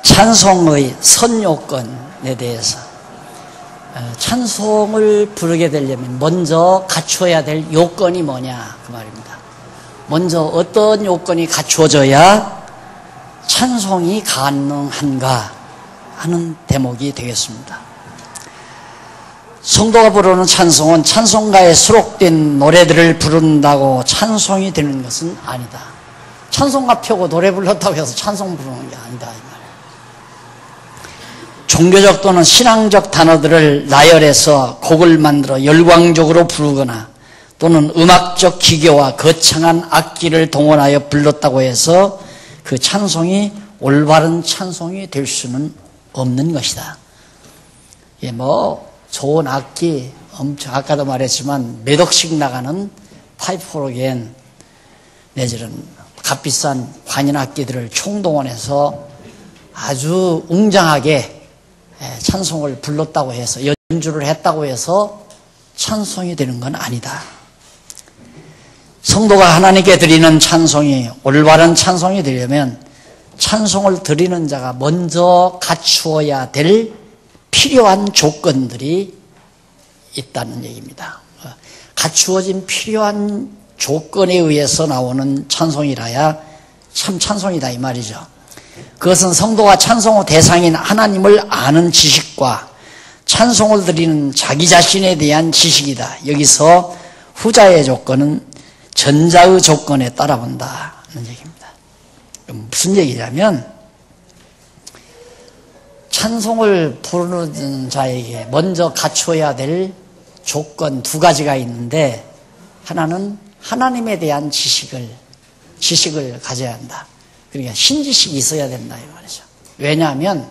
찬송의 선요건에 대해서, 찬송을 부르게 되려면 먼저 갖추어야 될 요건이 뭐냐 그 말입니다. 먼저 어떤 요건이 갖추어져야 찬송이 가능한가 하는 대목이 되겠습니다. 성도가 부르는 찬송은 찬송가에 수록된 노래들을 부른다고 찬송이 되는 것은 아니다. 찬송가 펴고 노래 불렀다고 해서 찬송 부르는 게 아니다 이 말이에요. 종교적 또는 신앙적 단어들을 나열해서 곡을 만들어 열광적으로 부르거나 또는 음악적 기교와 거창한 악기를 동원하여 불렀다고 해서 그 찬송이 올바른 찬송이 될 수는 없는 것이다. 예, 좋은 악기, 아까도 말했지만 몇 억씩 나가는 파이프 오르겐 내지는 값비싼 관현 악기들을 총동원해서 아주 웅장하게 찬송을 불렀다고 해서, 연주를 했다고 해서 찬송이 되는 건 아니다. 성도가 하나님께 드리는 찬송이 올바른 찬송이 되려면 찬송을 드리는 자가 먼저 갖추어야 될 필요한 조건들이 있다는 얘기입니다. 갖추어진 필요한 조건에 의해서 나오는 찬송이라야 참 찬송이다 이 말이죠. 그것은 성도가 찬송의 대상인 하나님을 아는 지식과 찬송을 드리는 자기 자신에 대한 지식이다. 여기서 후자의 조건은 전자의 조건에 따라온다는 얘기입니다. 무슨 얘기냐면 찬송을 부르는 자에게 먼저 갖추어야 될 조건 두 가지가 있는데, 하나는 하나님에 대한 지식을 가져야 한다. 그러니까 신지식이 있어야 된다 이 말이죠. 왜냐하면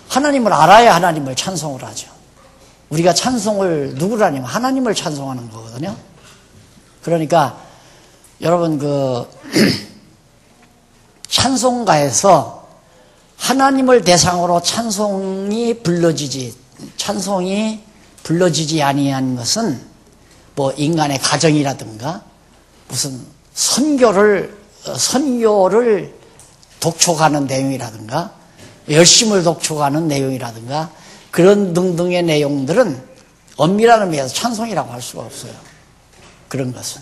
하나님을 알아야 하나님을 찬송을 하죠. 우리가 찬송을 누구를 하냐면 하나님을 찬송하는 거거든요. 그러니까 여러분 찬송가에서 하나님을 대상으로 찬송이 불러지지 아니한 것은 인간의 가정이라든가 무슨 선교를 독촉하는 내용이라든가 열심을 독촉하는 내용이라든가 그런 등등의 내용들은 엄밀한 의미에서 찬송이라고 할 수가 없어요. 그런 것은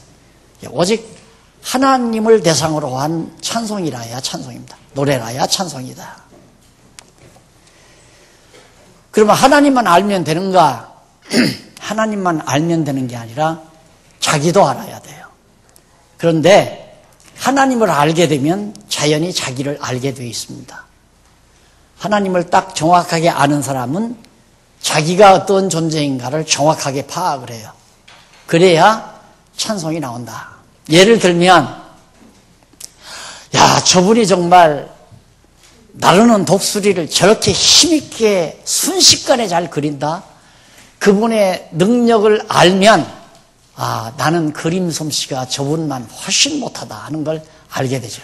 오직 하나님을 대상으로 한 찬송이라야 찬송입니다. 노래라야 찬송이다. 그러면 하나님만 알면 되는가? 하나님만 알면 되는 게 아니라 자기도 알아야 돼요. 그런데 하나님을 알게 되면 자연히 자기를 알게 되어 있습니다. 하나님을 딱 정확하게 아는 사람은 자기가 어떤 존재인가를 정확하게 파악을 해요. 그래야 찬송이 나온다. 예를 들면 저분이 정말 나르는 독수리를 저렇게 힘있게 순식간에 잘 그린다. 그분의 능력을 알면 나는 그림 솜씨가 저분만 훨씬 못하다 하는 걸 알게 되죠.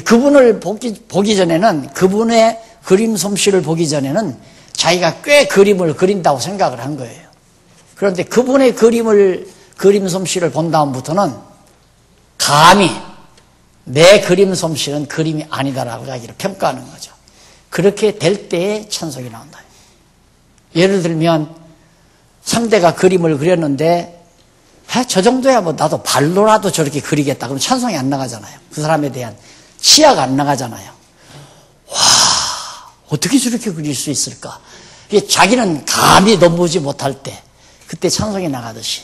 그분을 보기 전에는, 그분의 그림 솜씨를 보기 전에는 자기가 꽤 그림을 그린다고 생각을 한 거예요. 그런데 그분의 그림 솜씨를 본 다음부터는 감히 내 그림 솜씨는 그림이 아니다라고 자기를 평가하는 거죠. 그렇게 될 때에 찬송이 나온다. 예를 들면 상대가 그림을 그렸는데 저 정도야 나도 발로라도 저렇게 그리겠다. 그럼 찬송이 안 나가잖아요. 그 사람에 대한 치아가 안 나가잖아요. 와, 어떻게 저렇게 그릴 수 있을까? 자기는 감히 넘보지 못할 때 그때 찬송이 나가듯이.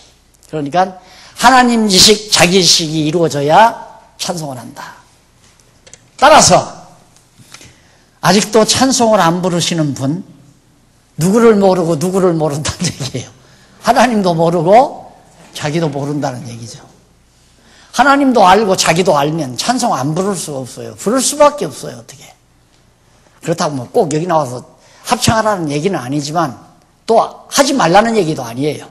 그러니까 하나님 지식, 자기 지식이 이루어져야 찬송을 한다. 따라서 아직도 찬송을 안 부르시는 분, 누구를 모르고 누구를 모른다는 얘기예요. 하나님도 모르고 자기도 모른다는 얘기죠. 하나님도 알고 자기도 알면 찬송 안 부를 수가 없어요. 부를 수밖에 없어요. 어떻게. 그렇다고 꼭 여기 나와서 합창하라는 얘기는 아니지만 또 하지 말라는 얘기도 아니에요.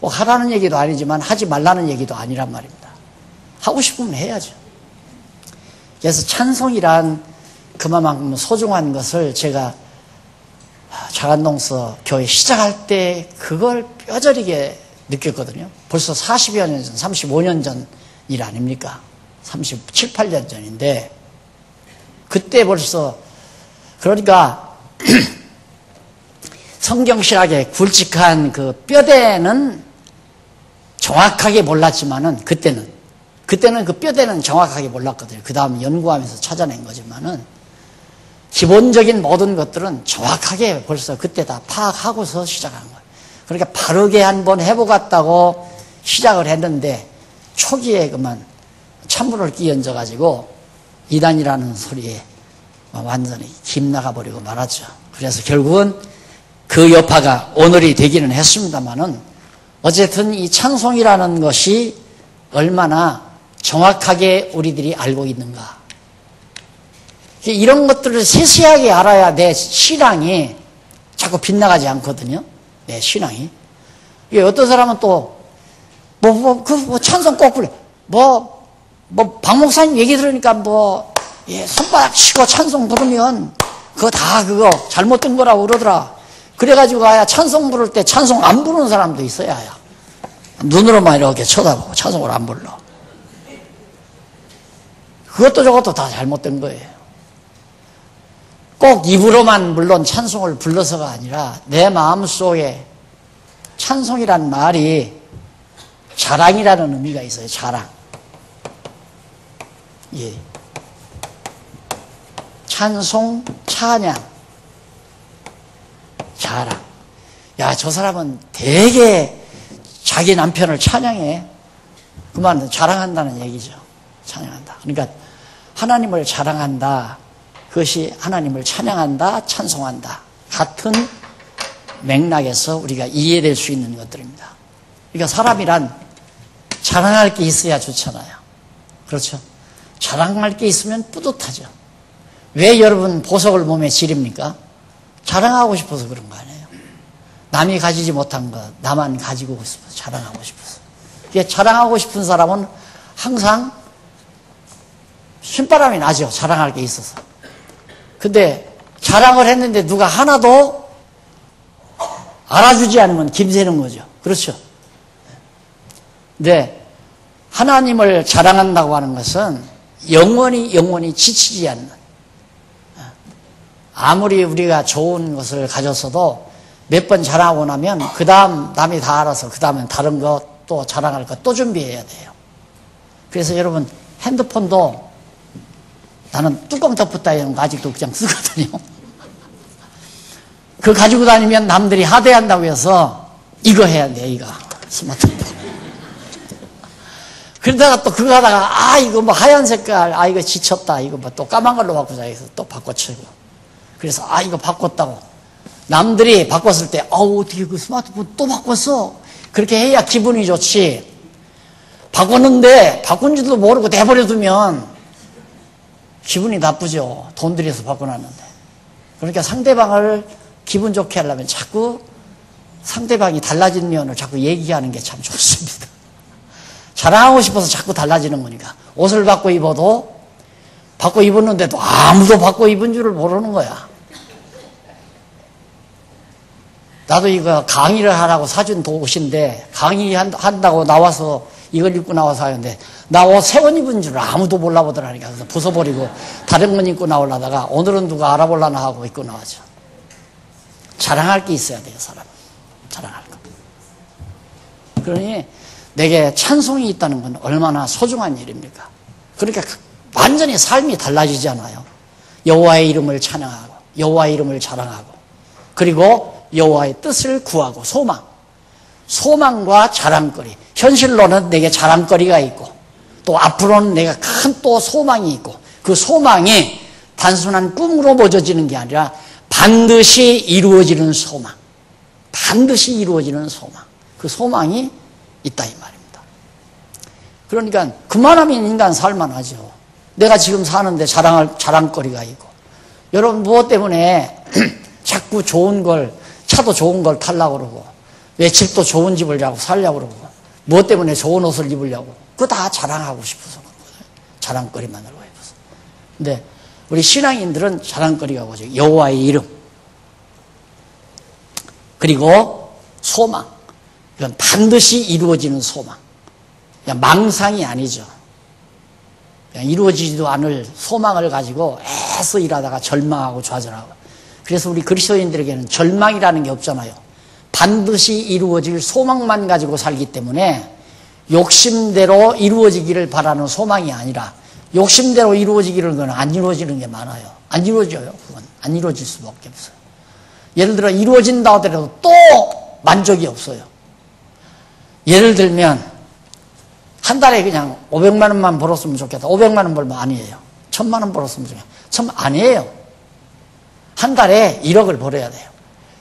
꼭 하라는 얘기도 아니지만 하지 말라는 얘기도 아니란 말입니다. 하고 싶으면 해야죠. 그래서 찬송이란 그만큼 소중한 것을 제가 자간동서 교회 시작할 때 그걸 뼈저리게 느꼈거든요. 벌써 40여 년 전, 35년 전 일 아닙니까? 37, 8년 전인데 그때 벌써 그러니까 성경신학의 굵직한 그 뼈대는 정확하게 몰랐지만은 그때는 그 뼈대는 정확하게 몰랐거든요. 그 다음 연구하면서 찾아낸 거지만은 기본적인 모든 것들은 정확하게 벌써 그때 다 파악하고서 시작한 거예요. 그러니까 바르게 한번 해보겠다고 시작을 했는데 초기에 그만 찬물을 끼얹어 가지고 이단이라는 소리에 완전히 김나가 버리고 말았죠. 그래서 결국은 그 여파가 오늘이 되기는 했습니다만은 어쨌든 이 찬송이라는 것이 얼마나 정확하게 우리들이 알고 있는가. 이런 것들을 세세하게 알아야 내 신앙이 자꾸 빗나가지 않거든요. 내 신앙이. 어떤 사람은 또 찬송 꼭 부르. 박 목사님 얘기 들으니까 손바닥 치고 찬송 부르면 그거 잘못된 거라고 그러더라. 그래가지고 찬송 부를 때 찬송 안 부르는 사람도 있어야 눈으로만 이렇게 쳐다보고 찬송을 안 불러. 그것도 저것도 다 잘못된 거예요. 꼭 입으로만 물론 찬송을 불러서가 아니라 내 마음속에 찬송이란 말이 자랑이라는 의미가 있어요. 자랑. 예. 찬송, 찬양, 자랑. 야, 저 사람은 되게 자기 남편을 찬양해. 그만 자랑한다는 얘기죠. 찬양한다. 그러니까 하나님을 자랑한다. 그것이 하나님을 찬양한다, 찬송한다. 같은 맥락에서 우리가 이해될 수 있는 것들입니다. 그러니까 사람이란 자랑할 게 있어야 좋잖아요. 그렇죠? 자랑할 게 있으면 뿌듯하죠. 왜 여러분 보석을 몸에 지립니까? 자랑하고 싶어서 그런 거 아니에요. 남이 가지지 못한 거 나만 가지고 싶어서 자랑하고 싶어서. 자랑하고 싶은 사람은 항상 신바람이 나죠. 자랑할 게 있어서. 근데 자랑을 했는데 누가 하나도 알아주지 않으면 김새는 거죠. 그렇죠? 근데 하나님을 자랑한다고 하는 것은 영원히 지치지 않는, 아무리 우리가 좋은 것을 가졌어도 몇 번 자랑하고 나면 그 다음 남이 다 알아서 그 다음엔 다른 것 또 자랑할 것 또 준비해야 돼요. 그래서 여러분 핸드폰도 나는 뚜껑 덮었다 이런 거 아직도 그냥 쓰거든요. 그거 가지고 다니면 남들이 하대한다고 해서 이거 해야 돼, 이거. 스마트폰. 그러다가 또 그거 하다가, 이거 하얀 색깔, 이거 지쳤다. 이거 또 까만 걸로 바꾸자 해서 또 바꿔치고. 그래서, 이거 바꿨다고. 남들이 바꿨을 때, 어떻게 그 스마트폰 또 바꿨어? 그렇게 해야 기분이 좋지. 바꿨는데, 바꾼 줄도 모르고 내버려두면 기분이 나쁘죠. 돈 들여서 바꿔놨는데. 그러니까 상대방을 기분 좋게 하려면 자꾸 상대방이 달라진 면을 자꾸 얘기하는 게 참 좋습니다. 자랑하고 싶어서 자꾸 달라지는 거니까. 옷을 바꿔 입어도 바꿔 입었는데도 아무도 바꿔 입은 줄을 모르는 거야. 나도 이거 강의를 하라고 사준 옷인데 강의한다고 나와서 이걸 입고 나와서 하는데 나 옷 새 옷 입은 줄 아무도 몰라보더라니까. 그래서 벗어버리고 다른 건 입고 나오려다가 오늘은 누가 알아볼라나 하고 입고 나왔죠. 자랑할 게 있어야 돼요, 사람은. 자랑할 거. 그러니 내게 찬송이 있다는 건 얼마나 소중한 일입니까? 그러니까 완전히 삶이 달라지잖아요. 여호와의 이름을 찬양하고 여호와의 이름을 자랑하고 그리고 여호와의 뜻을 구하고 소망과 자랑거리. 현실로는 내게 자랑거리가 있고 또 앞으로는 내가 큰 또 소망이 있고 그 소망이 단순한 꿈으로 멎어지는 게 아니라 반드시 이루어지는 소망. 반드시 이루어지는 소망. 그 소망이 있다 이 말입니다. 그러니까 그만하면 인간 살만하죠. 내가 지금 사는데 자랑거리가 있고 여러분 무엇 때문에 자꾸 좋은 걸 차도 좋은 걸 타려고 그러고 왜 집도 좋은 집을 자고 살려고 그러고 무엇 때문에 좋은 옷을 입으려고 그거 다 자랑하고 싶어서 그런 거예요. 자랑거리만으로 해서. 근데 우리 신앙인들은 자랑거리가 뭐죠? 여호와의 이름 그리고 소망 이건 반드시 이루어지는 소망. 그냥 망상이 아니죠. 그냥 이루어지지도 않을 소망을 가지고 애써 일하다가 절망하고 좌절하고. 그래서 우리 그리스도인들에게는 절망이라는 게 없잖아요. 반드시 이루어질 소망만 가지고 살기 때문에 욕심대로 이루어지기를 바라는 소망이 아니라 욕심대로 이루어지기를 거는 안 이루어지는 게 많아요. 안 이루어져요. 그건 안 이루어질 수밖에 없어요. 예를 들어 이루어진다 하더라도 또 만족이 없어요. 예를 들면 한 달에 그냥 500만 원만 벌었으면 좋겠다. 500만 원 벌면 아니에요. 1000만 원 벌었으면 좋겠다. 1000만 아니에요. 한 달에 1억을 벌어야 돼요.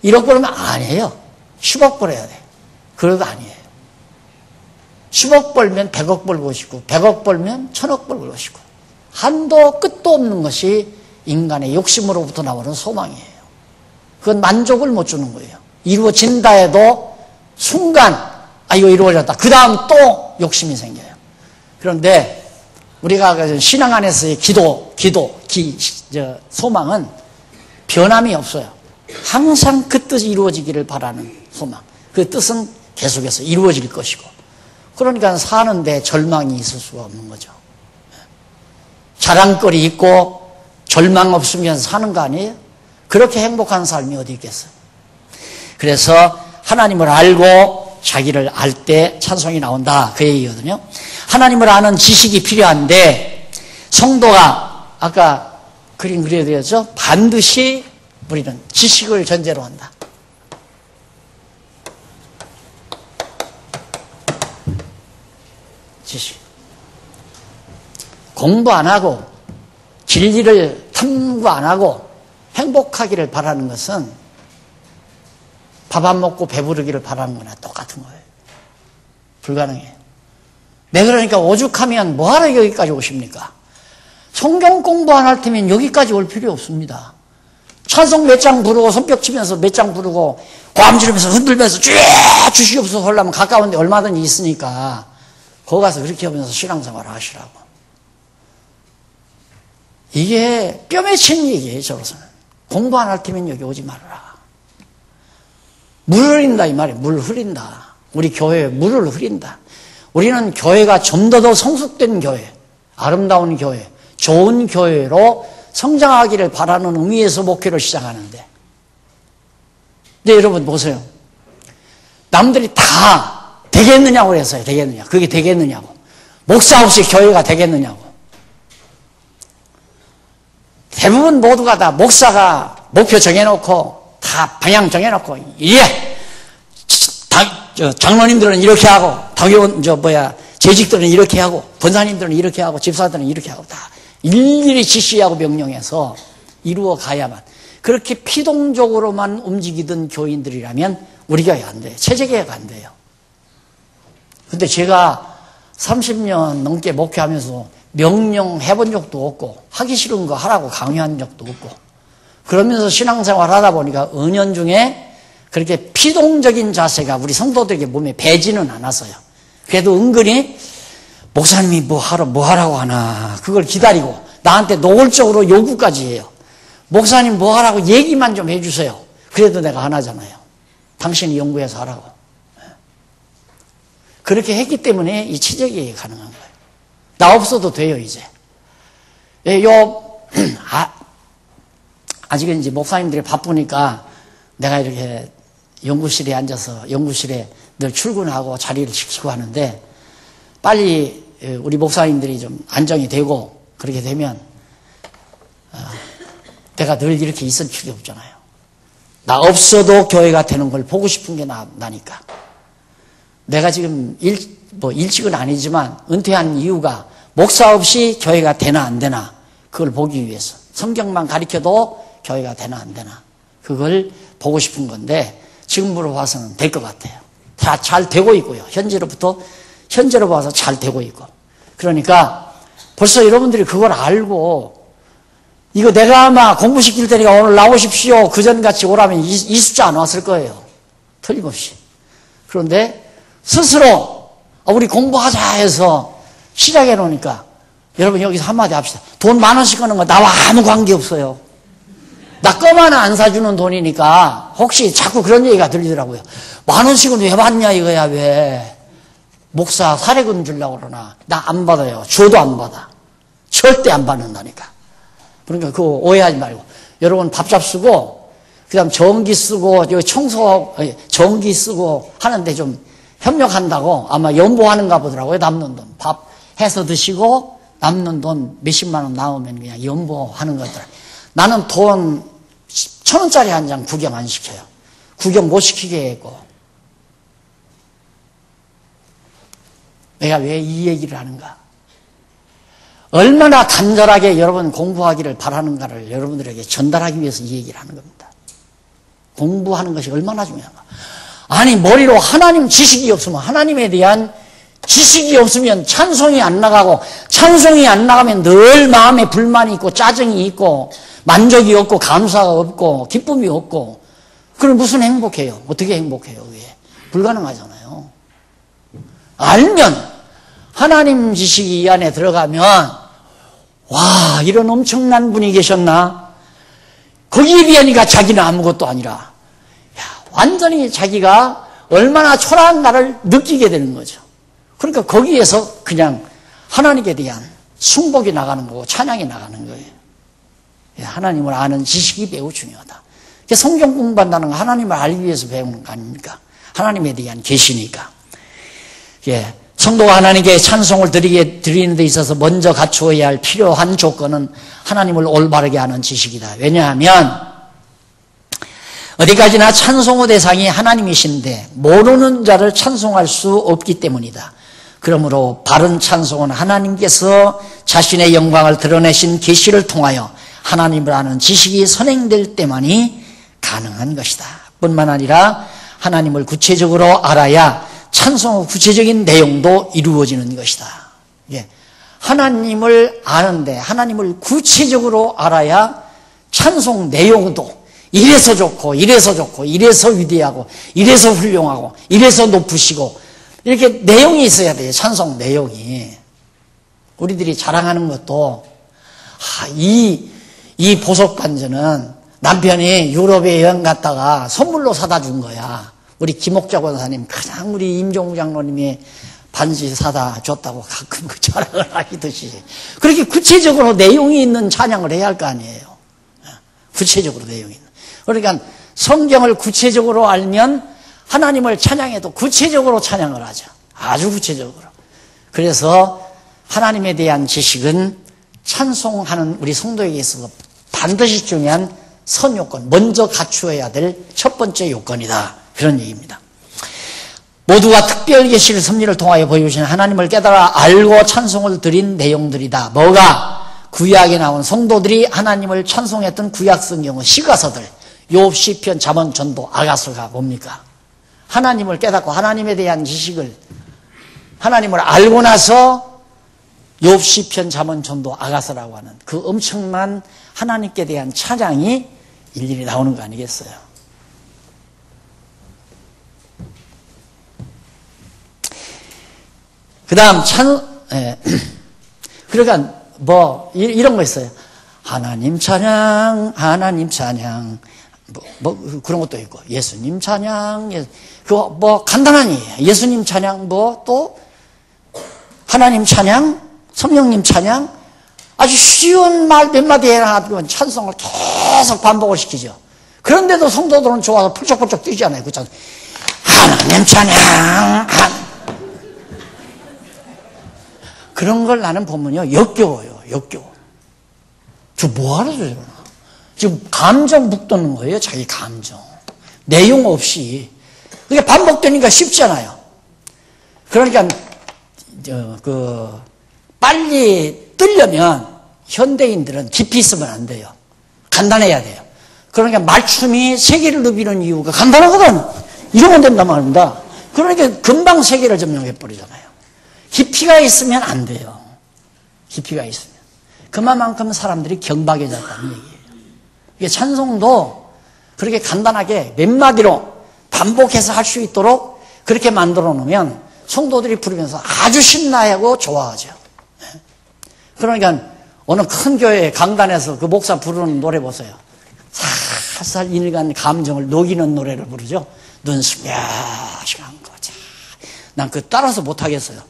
1억 벌면 아니에요. 10억 벌어야 돼요. 그래도 아니에요. 10억 벌면 100억 벌고 싶고 100억 벌면 1000억 벌고 싶고 한도 끝도 없는 것이 인간의 욕심으로부터 나오는 소망이에요. 그건 만족을 못 주는 거예요. 이루어진다 해도 순간 이거 이루어졌다. 그 다음 또 욕심이 생겨요. 그런데 우리가 신앙 안에서의 소망은 변함이 없어요. 항상 그 뜻이 이루어지기를 바라는 소망. 그 뜻은 계속해서 이루어질 것이고. 그러니까 사는데 절망이 있을 수가 없는 거죠. 자랑거리 있고 절망 없으면 사는 거 아니에요? 그렇게 행복한 삶이 어디 있겠어요? 그래서 하나님을 알고 자기를 알 때 찬송이 나온다. 그 얘기거든요. 하나님을 아는 지식이 필요한데 성도가 아까 그림 그려드렸죠? 반드시 우리는 지식을 전제로 한다. 지식. 공부 안 하고 진리를 탐구 안 하고 행복하기를 바라는 것은 밥 안 먹고 배부르기를 바라는 거나 똑같은 거예요. 불가능해요. 네, 그러니까 오죽하면 뭐하러 여기까지 오십니까? 성경 공부 안 할 테면 여기까지 올 필요 없습니다. 찬송 몇 장 부르고 손뼉 치면서 몇 장 부르고 고함 지르면서 흔들면서 주시옵소서 하려면 가까운 데 얼마든지 있으니까 거기 가서 그렇게 하면서 신앙생활을 하시라고. 이게 뼈 맺힌 얘기예요. 저로서는. 공부 안 할 테면 여기 오지 말아라. 물 흐린다 이 말이에요. 물 흐린다. 우리 교회에 물을 흐린다. 우리는 교회가 좀 더 성숙된 교회, 아름다운 교회, 좋은 교회로 성장하기를 바라는 의미에서 목회를 시작하는데, 근데 여러분 보세요. 남들이 다 되겠느냐고 그랬어요. 되겠느냐. 그게 되겠느냐고. 목사 없이 교회가 되겠느냐고. 대부분 모두가 다 목사가 목표 정해놓고 다 방향 정해놓고 장로님들은 이렇게 하고 재직들은 이렇게 하고 권사님들은 이렇게 하고 집사들은 이렇게 하고 다 일일이 지시하고 명령해서 이루어 가야만. 그렇게 피동적으로만 움직이던 교인들이라면 우리 교회 안 돼요. 체제교회가 안 돼요. 근데 제가 30년 넘게 목회하면서 명령해본 적도 없고 하기 싫은 거 하라고 강요한 적도 없고 그러면서 신앙생활 하다 보니까 은연중에 그렇게 피동적인 자세가 우리 성도들에게 몸에 배지는 않았어요. 그래도 은근히 목사님이 뭐 하라고 하나 그걸 기다리고 나한테 노골적으로 요구까지 해요. 목사님 뭐 하라고 얘기만 좀 해주세요. 그래도 내가 안 하잖아요. 당신이 연구해서 하라고. 그렇게 했기 때문에 이 치적이 가능한 거예요. 나 없어도 돼요, 이제. 아직은 이제 목사님들이 바쁘니까 내가 이렇게 연구실에 앉아서 연구실에 늘 출근하고 자리를 지키고 하는데 빨리 우리 목사님들이 좀 안정이 되고 그렇게 되면 내가 늘 이렇게 있을 필요 없잖아요. 나 없어도 교회가 되는 걸 보고 싶은 게 나니까. 내가 지금 일찍은 아니지만 은퇴한 이유가 목사 없이 교회가 되나 안 되나 그걸 보기 위해서 성경만 가르쳐도 교회가 되나 안 되나 그걸 보고 싶은 건데 지금으로 봐서는 될 것 같아요. 다 잘 되고 있고요. 현재로 봐서 잘 되고 있고. 그러니까 벌써 여러분들이 그걸 알고 이거 내가 아마 공부시킬 테니까 오늘 나오십시오. 그전같이 오라면 이 숫자 안 왔을 거예요. 틀림없이. 그런데 스스로 우리 공부하자 해서 시작해 놓으니까 여러분 여기서 한마디 합시다. 돈 10,000원씩 거는 거 나와 아무 관계 없어요. 나 껌 하나 안 사주는 돈이니까 혹시 자꾸 그런 얘기가 들리더라고요. 10,000원씩은 왜 받냐 이거야 왜. 목사 사례금 주려고 그러나. 나 안 받아요. 줘도 안 받아. 절대 안 받는다니까. 그러니까 그거 오해하지 말고. 여러분 밥잡 쓰고 그 다음 전기 쓰고 여기 청소 전기 쓰고 하는데 좀 협력한다고 아마 연보하는가 보더라고요. 남는 돈. 밥 해서 드시고 남는 돈 몇십만 원 나오면 그냥 연보하는 거더라. 나는 돈 1,000원짜리 한 장 구경 안 시켜요. 구경 못 시키게 했고. 내가 왜 이 얘기를 하는가? 얼마나 간절하게 여러분 공부하기를 바라는가를 여러분들에게 전달하기 위해서 이 얘기를 하는 겁니다. 공부하는 것이 얼마나 중요한가. 아니 머리로 하나님 지식이 없으면 하나님에 대한 지식이 없으면 찬송이 안 나가고 찬송이 안 나가면 늘 마음에 불만이 있고 짜증이 있고 만족이 없고 감사가 없고 기쁨이 없고 그럼 무슨 행복해요? 어떻게 행복해요? 그게 불가능하잖아요. 알면 하나님 지식이 이 안에 들어가면 와 이런 엄청난 분이 계셨나? 거기에 비하니까 자기는 아무것도 아니라 야, 완전히 자기가 얼마나 초라한가를 느끼게 되는 거죠. 그러니까 거기에서 그냥 하나님에 대한 숭복이 나가는 거고 찬양이 나가는 거예요. 하나님을 아는 지식이 매우 중요하다. 성경 공부한다는 건 하나님을 알기 위해서 배우는 거 아닙니까? 하나님에 대한 계시니까. 성도가 하나님께 찬송을 드리는 데 있어서 먼저 갖추어야 할 필요한 조건은 하나님을 올바르게 아는 지식이다. 왜냐하면 어디까지나 찬송의 대상이 하나님이신데 모르는 자를 찬송할 수 없기 때문이다. 그러므로 바른 찬송은 하나님께서 자신의 영광을 드러내신 계시를 통하여 하나님을 아는 지식이 선행될 때만이 가능한 것이다. 뿐만 아니라 하나님을 구체적으로 알아야 찬송의 구체적인 내용도 이루어지는 것이다. 하나님을 아는데 하나님을 구체적으로 알아야 찬송 내용도 이래서 좋고 이래서 좋고 이래서 위대하고 이래서 훌륭하고 이래서 높으시고 이렇게 내용이 있어야 돼요. 찬송 내용이. 우리들이 자랑하는 것도 이 보석 반지는 남편이 유럽에 여행 갔다가 선물로 사다 준 거야. 우리 김옥자 권사님 그냥 우리 임종우 장로님이 반지 사다 줬다고 가끔 그 자랑을 하시듯이 그렇게 구체적으로 내용이 있는 찬양을 해야 할 거 아니에요. 구체적으로 내용이 있는. 그러니까 성경을 구체적으로 알면 하나님을 찬양해도 구체적으로 찬양을 하죠. 아주 구체적으로. 그래서 하나님에 대한 지식은 찬송하는 우리 성도에게 있어서 반드시 중요한 선요건, 먼저 갖추어야 될 첫 번째 요건이다. 그런 얘기입니다. 모두가 특별 계시를 섭리를 통하여 보여주신 하나님을 깨달아 알고 찬송을 드린 내용들이다. 뭐가? 구약에 나온 성도들이 하나님을 찬송했던 구약 성경의 시가서들, 욥, 시편, 잠언, 전도, 아가서가 뭡니까? 하나님을 깨닫고 하나님에 대한 지식을 하나님을 알고 나서 욥, 시편, 잠언, 전도, 아가서라고 하는 그 엄청난 하나님께 대한 찬양이 일일이 나오는 거 아니겠어요? 그 다음 그러니까 이런 거 있어요. 하나님 찬양, 하나님 찬양, 그런 것도 있고, 예수님 찬양, 그거 간단하니, 예수님 찬양, 또, 하나님 찬양, 성령님 찬양, 아주 쉬운 말 몇 마디 해놔가지고 찬송을 계속 반복을 시키죠. 그런데도 성도들은 좋아서 펄쩍펄쩍 뛰잖아요. 그 찬송. 하나님 찬양, 그런 걸 나는 보면요, 역겨워요, 역겨워. 저 뭐하러 저러나? 지금 감정 북돋는 거예요, 자기 감정. 내용 없이. 그게 반복되니까 쉽잖아요. 그러니까, 빨리 뜨려면 현대인들은 깊이 있으면 안 돼요. 간단해야 돼요. 그러니까 말춤이 세계를 누비는 이유가 간단하거든. 이러면 된단 말입니다. 그러니까 금방 세계를 점령해버리잖아요. 깊이가 있으면 안 돼요. 깊이가 있으면. 그만큼 사람들이 경박해졌다는 얘기예요. 이게 찬송도 그렇게 간단하게 몇 마디로 반복해서 할 수 있도록 그렇게 만들어 놓으면 성도들이 부르면서 아주 신나하고 좋아하죠. 그러니까 어느 큰 교회 강단에서 그 목사 부르는 노래 보세요. 살살 인간 감정을 녹이는 노래를 부르죠. 눈 스며시간 거자. 난 그거 따라서 못하겠어요.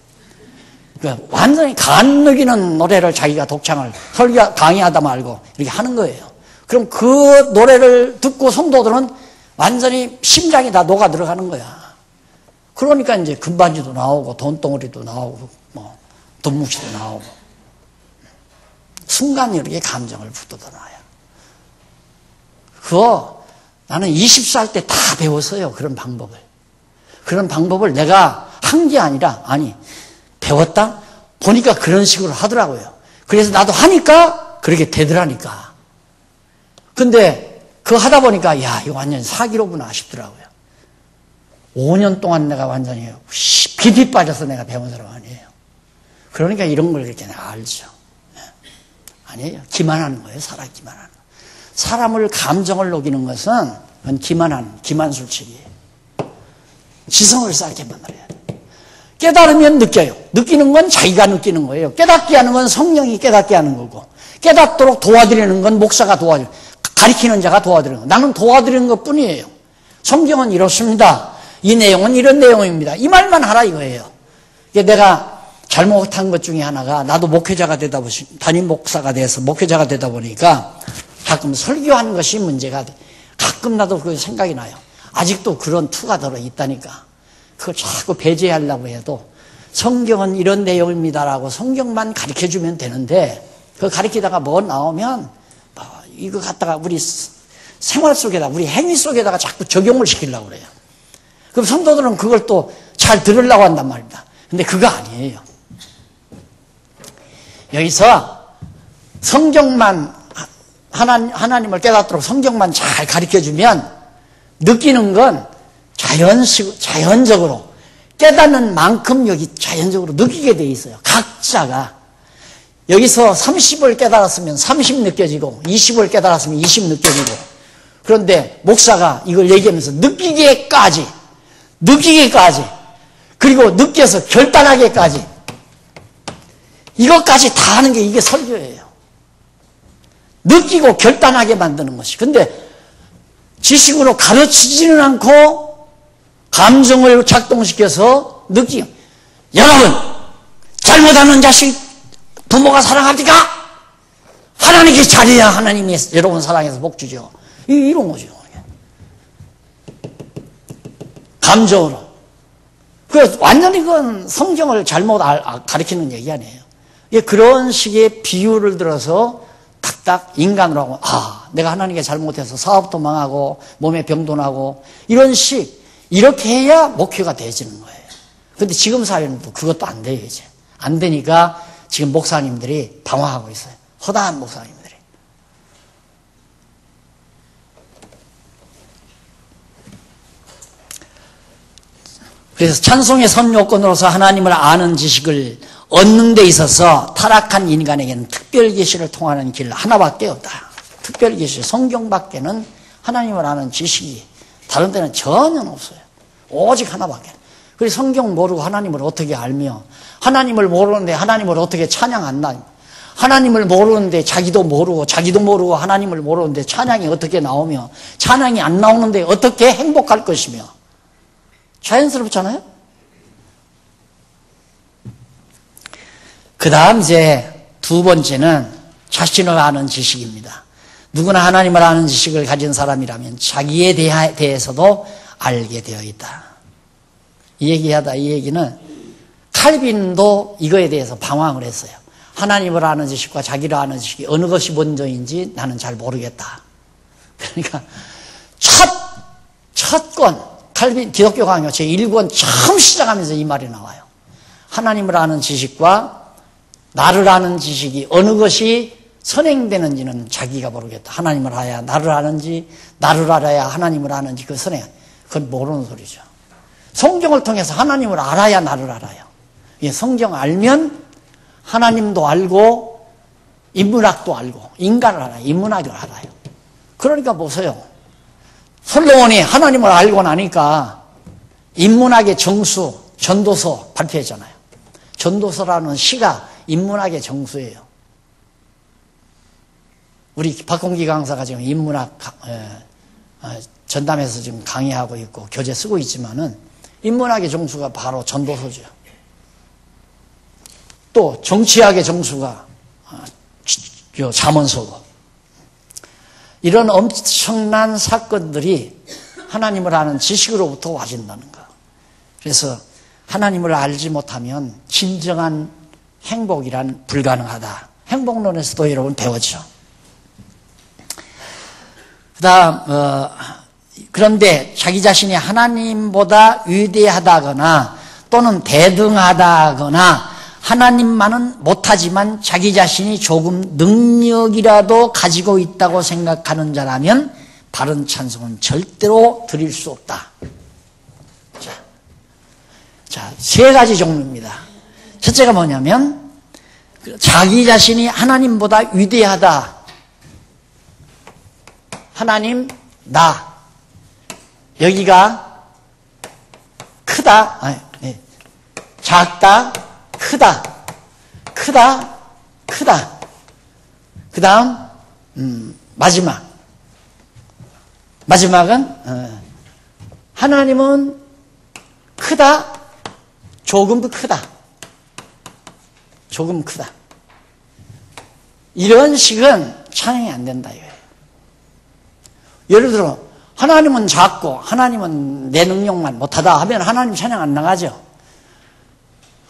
완전히 간 녹이는 노래를 자기가 독창을 설교 강의하다 말고 이렇게 하는 거예요. 그럼 그 노래를 듣고 성도들은 완전히 심장이 다 녹아 들어가는 거야. 그러니까 이제 금반지도 나오고 돈덩어리도 나오고 뭐 돈뭉치도 나오고 순간 이렇게 감정을 붙어놔요. 그거 나는 20살 때 다 배웠어요. 그런 방법을. 그런 방법을 내가 한 게 아니라 배웠다? 보니까 그런 식으로 하더라고요. 그래서 나도 하니까 그렇게 되더라니까. 근데 그거 하다 보니까 야 이거 완전히 사기로구나 싶더라고요. 5년 동안 내가 완전히 깊이 빠져서 내가 배운 사람 아니에요. 그러니까 이런 걸 이렇게 내가 알죠. 아니에요. 기만하는 거예요. 사람 기만하는 거. 사람을 감정을 녹이는 것은 그건 기만술칙이에요. 지성을 쌓게 만들어야 돼요. 깨달으면 느껴요. 느끼는 건 자기가 느끼는 거예요. 깨닫게 하는 건 성령이 깨닫게 하는 거고, 깨닫도록 도와드리는 건 목사가 가리키는 자가 도와드리는 거. 나는 도와드리는 것 뿐이에요. 성경은 이렇습니다. 이 내용은 이런 내용입니다. 이 말만 하라 이거예요. 내가 잘못한 것 중에 하나가 나도 목회자가 되다 보니 담임 목사가 돼서 목회자가 되다 보니까 가끔 설교하는 것이 문제가 돼. 가끔 나도 그 생각이 나요. 아직도 그런 투가 들어 있다니까. 그걸 자꾸 배제하려고 해도 성경은 이런 내용입니다라고 성경만 가르쳐주면 되는데 그거 가르치다가 뭐 나오면 이거 갖다가 우리 생활 속에다 우리 행위 속에다가 자꾸 적용을 시키려고 그래요. 그럼 성도들은 그걸 또 잘 들으려고 한단 말입니다. 근데 그거 아니에요. 여기서 성경만 하나님을 깨닫도록 성경만 잘 가르쳐주면 느끼는 건 자연적으로 깨닫는 만큼 여기 자연적으로 느끼게 돼 있어요. 각자가 여기서 30을 깨달았으면 30 느껴지고 20을 깨달았으면 20 느껴지고 그런데 목사가 이걸 얘기하면서 느끼게까지 그리고 느껴서 결단하게까지 이것까지 다 하는 게 이게 설교예요. 느끼고 결단하게 만드는 것이. 근데 지식으로 가르치지는 않고 감정을 작동시켜서 여러분 잘못하는 자식 부모가 사랑합니까? 하나님께 잘해야 하나님이 여러분 사랑해서 복 주죠. 이런 거죠. 감정으로. 그래서 완전히 그건 성경을 잘못 가르치는 얘기 아니에요. 그런 식의 비유를 들어서 탁탁 인간으로 하고 내가 하나님께 잘못해서 사업도 망하고 몸에 병도 나고 이렇게 해야 목회가 되어지는 거예요. 근데 지금 사회는 또 그것도 안 돼요. 이제 안 되니까 지금 목사님들이 방황하고 있어요. 허다한 목사님들이. 그래서 찬송의 선요건으로서 하나님을 아는 지식을 얻는 데 있어서 타락한 인간에게는 특별 계시를 통하는 길 하나밖에 없다. 특별 계시, 성경밖에는 하나님을 아는 지식이 다른 데는 전혀 없어요. 오직 하나밖에. 그래서 성경 모르고 하나님을 어떻게 알며 하나님을 모르는데 하나님을 어떻게 찬양한다. 하나님을 모르는데 자기도 모르고 하나님을 모르는데 찬양이 어떻게 나오며 찬양이 안 나오는데 어떻게 행복할 것이며 자연스럽잖아요? 그 다음 이제 두 번째는 자신을 아는 지식입니다. 누구나 하나님을 아는 지식을 가진 사람이라면 자기에 대해서도 알게 되어 있다. 이 얘기는 칼빈도 이거에 대해서 방황을 했어요. 하나님을 아는 지식과 자기를 아는 지식이 어느 것이 먼저인지 나는 잘 모르겠다. 그러니까 첫 권, 칼빈 기독교 강요 제1권 처음 시작하면서 이 말이 나와요. 하나님을 아는 지식과 나를 아는 지식이 어느 것이 선행되는지는 자기가 모르겠다. 하나님을 알아야 나를 아는지, 나를 알아야 하나님을 아는지 그 선행, 그건 모르는 소리죠. 성경을 통해서 하나님을 알아야 나를 알아요. 성경 알면 하나님도 알고 인문학도 알고 인간을 알아요. 인문학을 알아요. 그러니까 보세요. 솔로몬이 하나님을 알고 나니까 인문학의 정수, 전도서 발표했잖아요. 전도서라는 시가 인문학의 정수예요. 우리 박홍기 강사가 지금 인문학 전담에서 지금 강의하고 있고 교재 쓰고 있지만은 인문학의 정수가 바로 전도서죠. 또 정치학의 정수가 잠언서고, 이런 엄청난 사건들이 하나님을 아는 지식으로부터 와진다는 거. 그래서 하나님을 알지 못하면 진정한 행복이란 불가능하다. 행복론에서도 여러분 배웠죠. 그런데 자기 자신이 하나님보다 위대하다거나 또는 대등하다거나 하나님만은 못하지만 자기 자신이 조금 능력이라도 가지고 있다고 생각하는 자라면 바른 찬송은 절대로 드릴 수 없다. 자, 세 가지 종류입니다. 첫째가 뭐냐면 자기 자신이 하나님보다 위대하다. 하나님, 나. 여기가 크다. 작다. 크다. 크다. 크다. 그 다음 마지막은 하나님은 크다. 조금 더 크다. 조금 크다. 이런 식은 찬양이 안 된다 이거예요. 예를 들어 하나님은 작고 하나님은 내 능력만 못하다 하면 하나님 찬양 안 나가죠.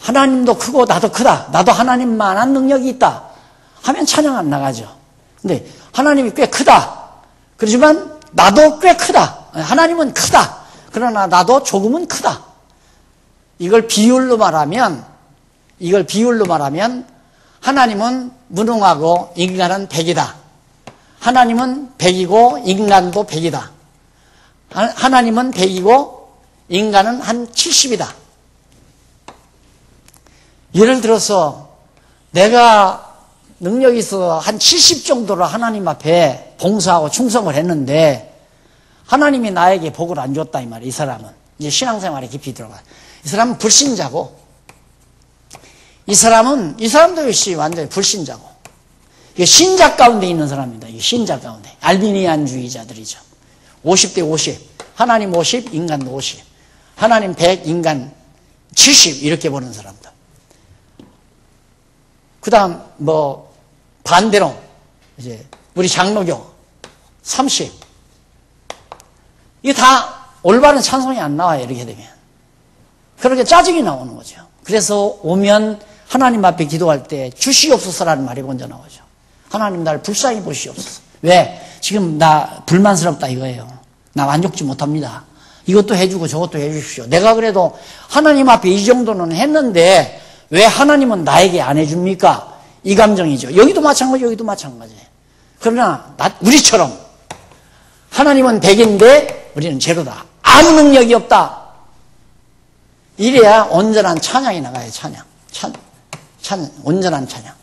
하나님도 크고 나도 크다. 나도 하나님만한 능력이 있다 하면 찬양 안 나가죠. 근데 하나님이 꽤 크다. 그렇지만 나도 꽤 크다. 하나님은 크다. 그러나 나도 조금은 크다. 이걸 비율로 말하면 하나님은 무능하고 인간은 100이다. 하나님은 100이고 인간도 100이다. 하나님은 100이고 인간은 한 70이다. 예를 들어서 내가 능력이 있어 한 70 정도로 하나님 앞에 봉사하고 충성을 했는데 하나님이 나에게 복을 안 줬다 이 말이에요. 이 사람은 이제 신앙생활에 깊이 들어가. 이 사람은 불신자고, 이 사람도 역시 완전히 불신자고, 이게 신자 가운데 있는 사람입니다. 이게 신자 가운데 알비니안주의자들이죠. 50대 50, 하나님 50, 인간 50, 하나님 100, 인간 70 이렇게 보는 사람들. 그 다음 반대로 이제 우리 장로교 30. 이게 다 올바른 찬송이 안 나와요. 이렇게 되면 그렇게 짜증이 나오는 거죠. 그래서 오면 하나님 앞에 기도할 때 주시옵소서라는 말이 먼저 나오죠. 하나님 날 불쌍히 보시옵소서. 왜? 지금 나 불만스럽다 이거예요. 나 만족지 못합니다. 이것도 해주고 저것도 해주십시오. 내가 그래도 하나님 앞에 이 정도는 했는데 왜 하나님은 나에게 안 해줍니까? 이 감정이죠. 여기도 마찬가지. 그러나 우리처럼 하나님은 100인데 우리는 제로다. 아무 능력이 없다. 이래야 온전한 찬양이 나가요. 찬양. 온전한 찬양.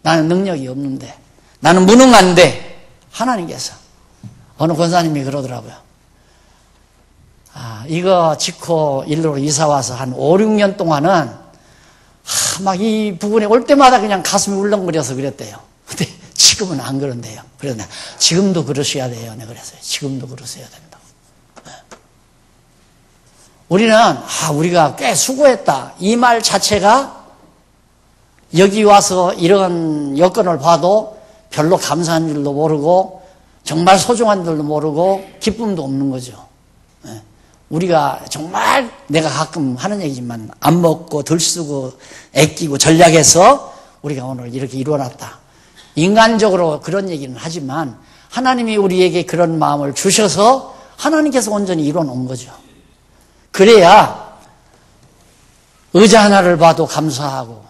나는 능력이 없는데, 나는 무능한데 하나님께서, 어느 권사님이 그러더라고요. 이거 짓고 일로 이사와서 한 5, 6년 동안은 막 이 부분에 올 때마다 그냥 가슴이 울렁거려서 그랬대요. 근데 지금은 안 그런대요. 그래서 지금도 그러셔야 돼요. 내가 그랬어요. 지금도 그러셔야 된다고. 우리는 우리가 꽤 수고했다. 이 말 자체가 여기 와서 이런 여건을 봐도 별로 감사한 줄도 모르고 정말 소중한 줄도 모르고 기쁨도 없는 거죠. 우리가 정말 내가 가끔 하는 얘기지만 안 먹고 덜 쓰고 아끼고 전략해서 우리가 오늘 이렇게 이루어놨다. 인간적으로 그런 얘기는 하지만 하나님이 우리에게 그런 마음을 주셔서 하나님께서 온전히 이루어놓은 거죠. 그래야 의자 하나를 봐도 감사하고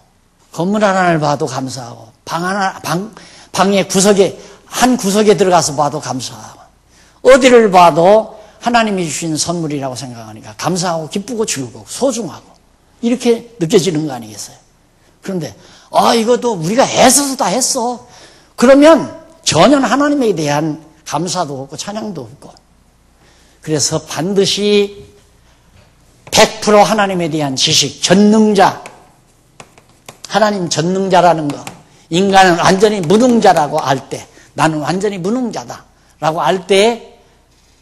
건물 하나를 봐도 감사하고 방의 한 구석에 들어가서 봐도 감사하고 어디를 봐도 하나님이 주신 선물이라고 생각하니까 감사하고 기쁘고 즐거워 소중하고 이렇게 느껴지는 거 아니겠어요? 그런데 이것도 우리가 애써서 다 했어. 그러면 전혀 하나님에 대한 감사도 없고 찬양도 없고. 그래서 반드시 100% 하나님에 대한 지식, 전능자, 하나님 전능자라는 거, 인간은 완전히 무능자라고 할 때 나는 완전히 무능자다 라고 할 때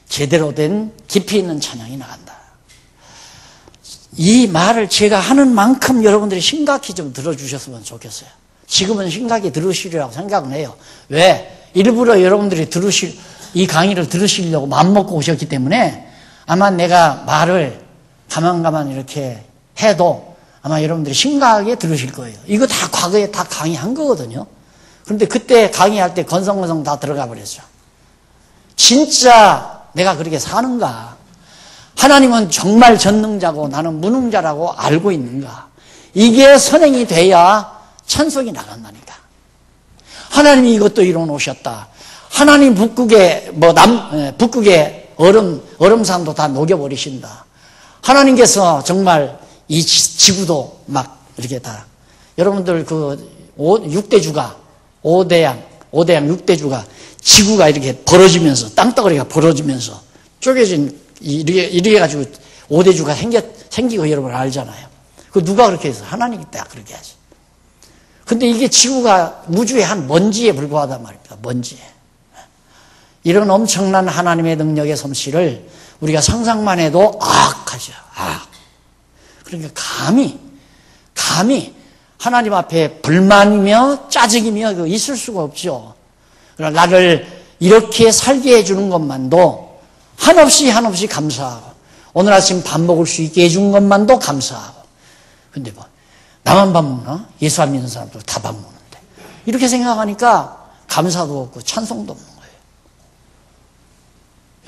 제대로 된 깊이 있는 찬양이 나간다. 이 말을 제가 하는 만큼 여러분들이 심각히 좀 들어주셨으면 좋겠어요. 지금은 심각히 들으시리라고 생각은 해요. 왜? 일부러 여러분들이 이 강의를 들으시려고 마음먹고 오셨기 때문에 아마 내가 말을 가만 이렇게 해도 아마 여러분들이 심각하게 들으실 거예요. 이거 다 과거에 다 강의한 거거든요. 그런데 그때 강의할 때 건성건성 다 들어가 버렸죠. 진짜 내가 그렇게 사는가? 하나님은 정말 전능자고 나는 무능자라고 알고 있는가? 이게 선행이 돼야 찬송이 나간다니까. 하나님이 이것도 이뤄 놓으셨다. 하나님 북극의 얼음산도 다 녹여버리신다. 하나님께서 정말 이 지구도 막 이렇게 다 여러분들 그 6대주가 5대양 6대주가 지구가 이렇게 벌어지면서 땅덩어리가 벌어지면서 쪼개진 이렇게 가지고 5대주가 생기고 여러분 알잖아요. 그 누가 그렇게 해서 하나님이 딱 그렇게 하지. 근데 이게 지구가 우주의 한 먼지에 불과하단 말입니다. 먼지에. 이런 엄청난 하나님의 능력의 솜씨를 우리가 상상만 해도 하죠. 그러니까 감히 하나님 앞에 불만이며 짜증이며 있을 수가 없죠. 그러나 나를 이렇게 살게 해주는 것만도 한없이 감사하고 오늘 아침 밥 먹을 수 있게 해준 것만도 감사하고 근데 뭐 나만 밥 먹나? 예수 안 믿는 사람들 다 밥 먹는데 이렇게 생각하니까 감사도 없고 찬송도 없는 거예요.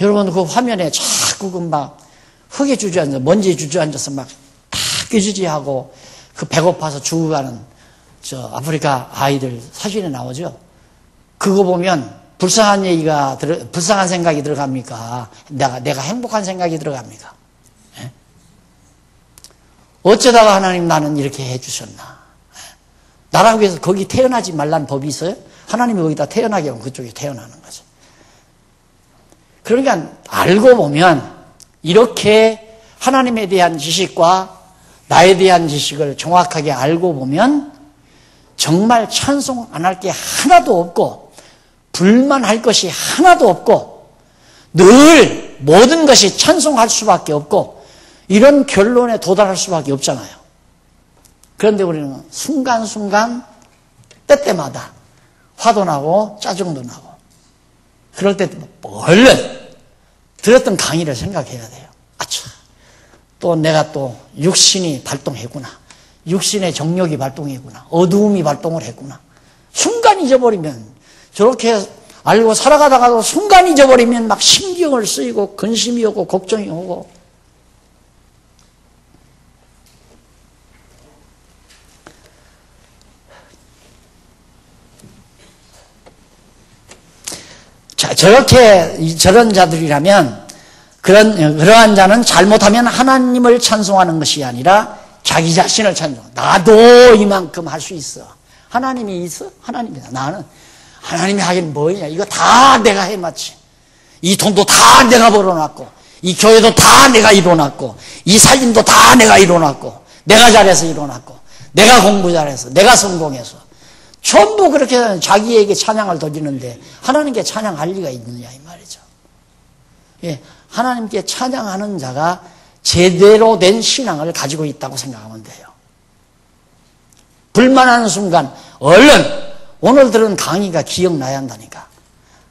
여러분 그 화면에 자꾸 막 흙에 주저앉아 먼지에 주저앉아서 막 다 꾀지지하고 그 배고파서 죽어가는 저 아프리카 아이들 사진에 나오죠. 그거 보면 불쌍한 생각이 들어갑니까? 내가 행복한 생각이 들어갑니까? 예? 어쩌다가 하나님 나는 이렇게 해주셨나? 나라고 해서 거기 태어나지 말라는 법이 있어요? 하나님이 거기다 태어나게 하면 그쪽에 태어나는 거죠. 그러니까 알고 보면 이렇게 하나님에 대한 지식과 나에 대한 지식을 정확하게 알고 보면 정말 찬송 안 할 게 하나도 없고 불만할 것이 하나도 없고 늘 모든 것이 찬송할 수밖에 없고 이런 결론에 도달할 수밖에 없잖아요. 그런데 우리는 순간순간 때때마다 화도 나고 짜증도 나고 그럴 때 얼른 들었던 강의를 생각해야 돼요. 아차, 또 내가 또 육신이 발동했구나. 육신의 정욕이 발동했구나. 어두움이 발동을 했구나. 순간 잊어버리면 저렇게 알고 살아가다가도 순간 잊어버리면 막 신경을 쓰이고 근심이 오고 걱정이 오고 자, 저런 자들이라면 그러한 자는 잘못하면 하나님을 찬송하는 것이 아니라 자기 자신을 찬송한다. 나도 이만큼 할 수 있어. 하나님이 있어? 하나님이다. 나는 하나님이 하긴 뭐냐. 이거 다 내가 해맞지. 이 돈도 다 내가 벌어놨고 이 교회도 다 내가 이뤄놨고 이 사진도 다 내가 이뤄놨고 내가 잘해서 이뤄놨고 내가 공부 잘해서 내가 성공해서 전부 그렇게 자기에게 찬양을 돌리는데 하나님께 찬양할 리가 있느냐 이 말이죠. 예, 하나님께 찬양하는 자가 제대로 된 신앙을 가지고 있다고 생각하면 돼요. 불만하는 순간 얼른 오늘 들은 강의가 기억나야 한다니까.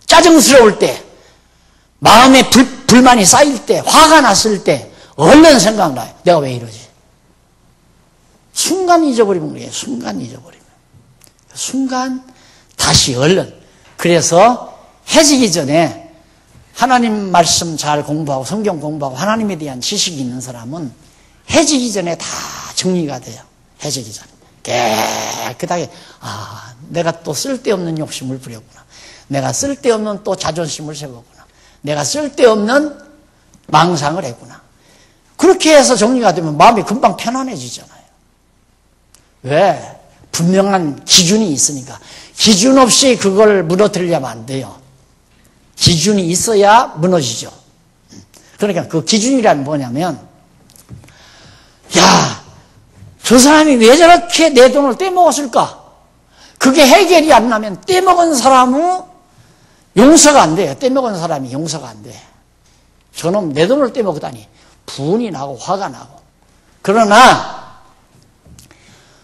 짜증스러울 때 마음에 불만이 쌓일 때 화가 났을 때 얼른 생각나요. 내가 왜 이러지? 순간 잊어버리면 그래요. 순간 잊어버리면. 순간 다시 얼른. 그래서 해지기 전에 하나님 말씀 잘 공부하고 성경 공부하고 하나님에 대한 지식이 있는 사람은 해지기 전에 다 정리가 돼요. 해지기 전에. 깨끗하게 내가 또 쓸데없는 욕심을 부렸구나. 내가 쓸데없는 또 자존심을 세웠구나. 내가 쓸데없는 망상을 했구나. 그렇게 해서 정리가 되면 마음이 금방 편안해지잖아요. 왜? 분명한 기준이 있으니까. 기준 없이 그걸 무너뜨리려면 안 돼요. 기준이 있어야 무너지죠. 그러니까 그 기준이란 뭐냐면 저 사람이 왜 저렇게 내 돈을 떼먹었을까? 그게 해결이 안 나면 떼먹은 사람은 용서가 안 돼요. 떼먹은 사람이 용서가 안 돼. 저놈 내 돈을 떼먹다니 분이 나고 화가 나고. 그러나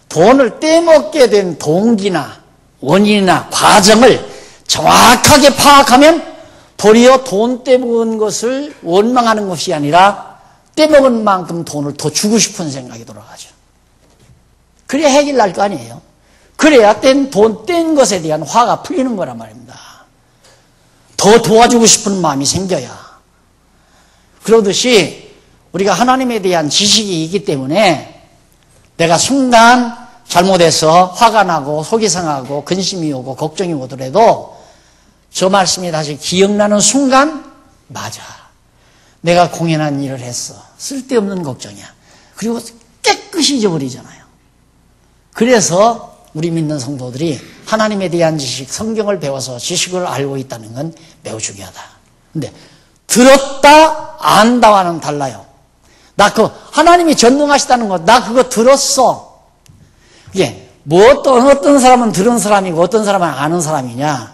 돈을 떼먹게 된 동기나 원인이나 과정을 정확하게 파악하면 도리어 돈 떼먹은 것을 원망하는 것이 아니라 떼먹은 만큼 돈을 더 주고 싶은 생각이 돌아가죠. 그래야 해결날 거 아니에요. 그래야 돈 뗀 것에 대한 화가 풀리는 거란 말입니다. 더 도와주고 싶은 마음이 생겨야. 그러듯이 우리가 하나님에 대한 지식이 있기 때문에 내가 순간 잘못해서 화가 나고 속이 상하고 근심이 오고 걱정이 오더라도 저 말씀이 다시 기억나는 순간 맞아. 내가 공연한 일을 했어. 쓸데없는 걱정이야. 그리고 깨끗이 잊어버리잖아요. 그래서 우리 믿는 성도들이 하나님에 대한 지식, 성경을 배워서 지식을 알고 있다는 건 매우 중요하다. 근데 들었다 안다와는 달라요. 나 하나님이 전능하시다는 거 나 그거 들었어. 이게 어떤 사람은 들은 사람이고 어떤 사람은 아는 사람이냐.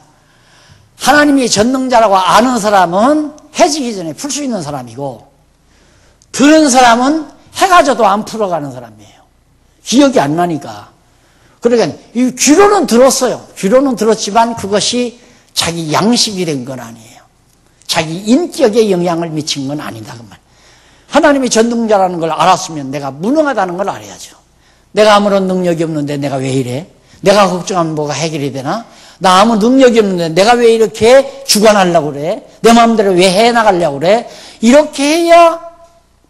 하나님이 전능자라고 아는 사람은 해지기 전에 풀 수 있는 사람이고 들은 사람은 해가 져도 안 풀어가는 사람이에요. 기억이 안 나니까. 그러니까 이 귀로는 들었어요. 귀로는 들었지만 그것이 자기 양식이 된 건 아니에요. 자기 인격에 영향을 미친 건 아니다. 그 말. 하나님이 전능자라는 걸 알았으면 내가 무능하다는 걸 알아야죠. 내가 아무런 능력이 없는데 내가 왜 이래? 내가 걱정하면 뭐가 해결이 되나? 나 아무 능력이 없는데 내가 왜 이렇게 주관하려고 그래? 내 마음대로 왜 해나가려고 그래? 이렇게 해야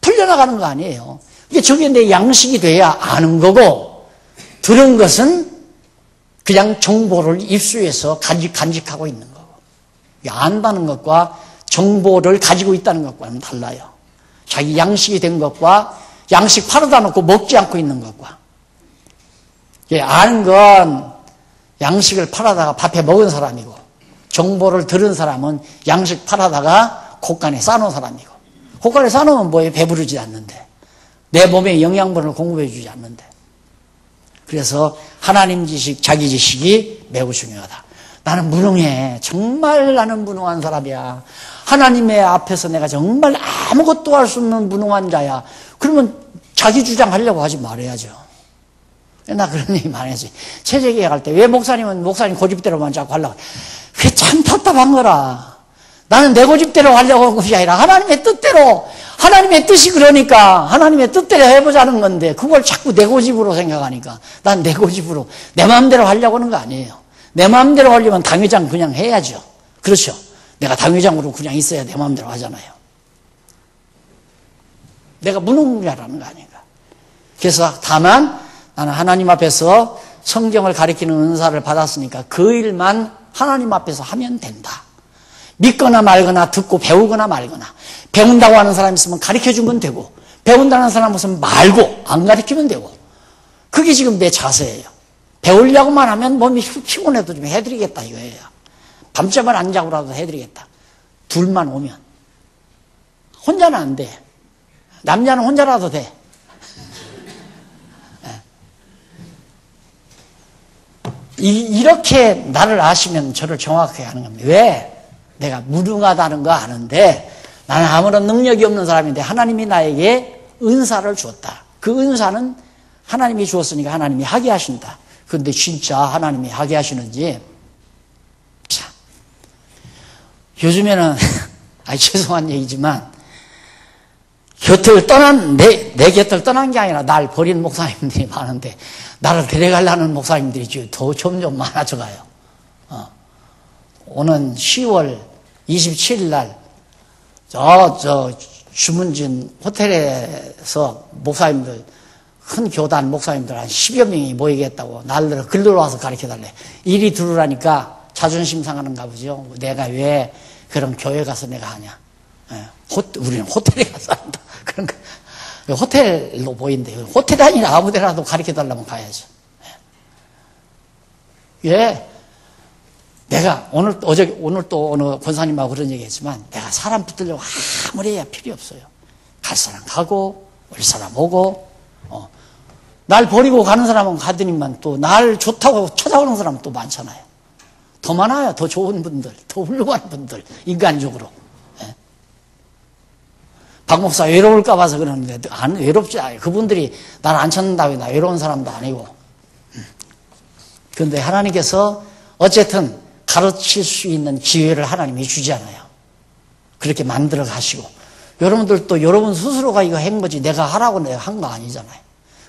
풀려나가는 거 아니에요. 저게 내 양식이 돼야 아는 거고 들은 것은 그냥 정보를 입수해서 간직하고 있는 거고. 안다는 것과 정보를 가지고 있다는 것과는 달라요. 자기 양식이 된 것과 양식 팔아다 놓고 먹지 않고 있는 것과. 아는 건 양식을 팔아다가 밥에 먹은 사람이고 정보를 들은 사람은 양식 팔아다가 곶간에 싸놓은 사람이고 곶간에 싸놓으면 뭐에 배부르지 않는데 내 몸에 영양분을 공급해 주지 않는데 그래서 하나님 지식, 자기 지식이 매우 중요하다. 나는 무능해. 정말 나는 무능한 사람이야. 하나님의 앞에서 내가 정말 아무것도 할 수 없는 무능한 자야. 그러면 자기 주장하려고 하지 말아야죠. 나 그런 얘기 많이 했어요. 체제계획 할 때 왜 목사님은 목사님 고집대로만 자꾸 하려고 그게 참 답답한 거라. 나는 내 고집대로 하려고 한 것이 아니라 하나님의 뜻대로 하나님의 뜻이 그러니까 하나님의 뜻대로 해보자는 건데 그걸 자꾸 내 고집으로 생각하니까 난 내 고집으로 내 마음대로 하려고 하는 거 아니에요. 내 마음대로 하려면 당회장 그냥 해야죠. 그렇죠. 내가 당회장으로 그냥 있어야 내 마음대로 하잖아요. 내가 무능자라는 거 아닌가. 그래서 다만 나는 하나님 앞에서 성경을 가리키는 은사를 받았으니까 그 일만 하나님 앞에서 하면 된다. 믿거나 말거나 듣고 배우거나 말거나 배운다고 하는 사람이 있으면 가르쳐주면 되고 배운다는 사람은 무슨 말고 안 가르치면 되고 그게 지금 내 자세예요. 배우려고만 하면 몸이 피곤해도 좀 해드리겠다 이거예요. 밤잠을 안 자고라도 해드리겠다. 둘만 오면. 혼자는 안 돼. 남자는 혼자라도 돼. 이렇게 나를 아시면 저를 정확하게 아는 겁니다. 왜? 내가 무능하다는 거 아는데 나는 아무런 능력이 없는 사람인데 하나님이 나에게 은사를 주었다. 그 은사는 하나님이 주었으니까 하나님이 하게 하신다. 그런데 진짜 하나님이 하게 하시는지 참 요즘에는 죄송한 얘기지만 곁을 떠난 내 곁을 떠난 게 아니라 날 버린 목사님들이 많은데 나를 데려가려는 목사님들이 더 점점 많아져가요. 오는 10월 27일 날 저 주문진 호텔에서 목사님들 큰 교단 목사님들 한 10여 명이 모이겠다고 날로 글로 와서 가르쳐달래. 이리 들으라니까 자존심 상하는가 보죠. 내가 왜 그런 교회 가서 내가 하냐. 우리는 호텔에 가서 한다. 그런 거. 호텔로 보인대요. 호텔이 아니라 아무 데라도 가르쳐달라면 가야죠. 예. 내가 오늘 또 어느 권사님하고 그런 얘기 했지만 내가 사람 붙들려고 아무리 해야 필요 없어요. 갈 사람 가고, 올 사람 오고, 날 버리고 가는 사람은 가더니만 또 날 좋다고 찾아오는 사람은 또 많잖아요. 더 많아요. 더 좋은 분들, 더 훌륭한 분들, 인간적으로. 예. 박 목사 외로울까 봐서 그러는데, 안 외롭지 않아요. 그분들이 나를 안 찾는다고 나 외로운 사람도 아니고. 그런데 하나님께서 어쨌든 가르칠 수 있는 기회를 하나님이 주잖아요. 그렇게 만들어 가시고. 여러분들도 여러분 스스로가 이거 한 거지 내가 하라고 내가 한 거 아니잖아요.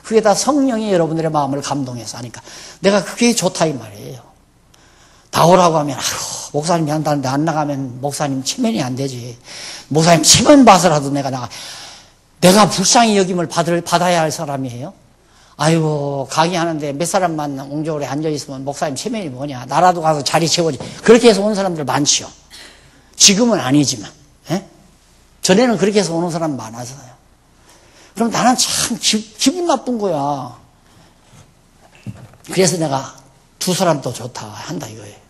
그게 다 성령이 여러분들의 마음을 감동해서 하니까 내가 그게 좋다 이 말이에요. 나오라고 하면 목사님이 한다는데 안 나가면 목사님 체면이 안 되지. 목사님 체면 봐서라도 내가 불쌍히 여김을 받아야 할 사람이에요. 아이고 강의하는데 몇 사람만 옹졸에 앉아있으면 목사님 체면이 뭐냐. 나라도 가서 자리 채워지. 그렇게 해서 오는 사람들 많지요. 지금은 아니지만. 예? 전에는 그렇게 해서 오는 사람 많아서요. 그럼 나는 참 기분 나쁜 거야. 그래서 내가 두 사람도 좋다 한다 이거예요.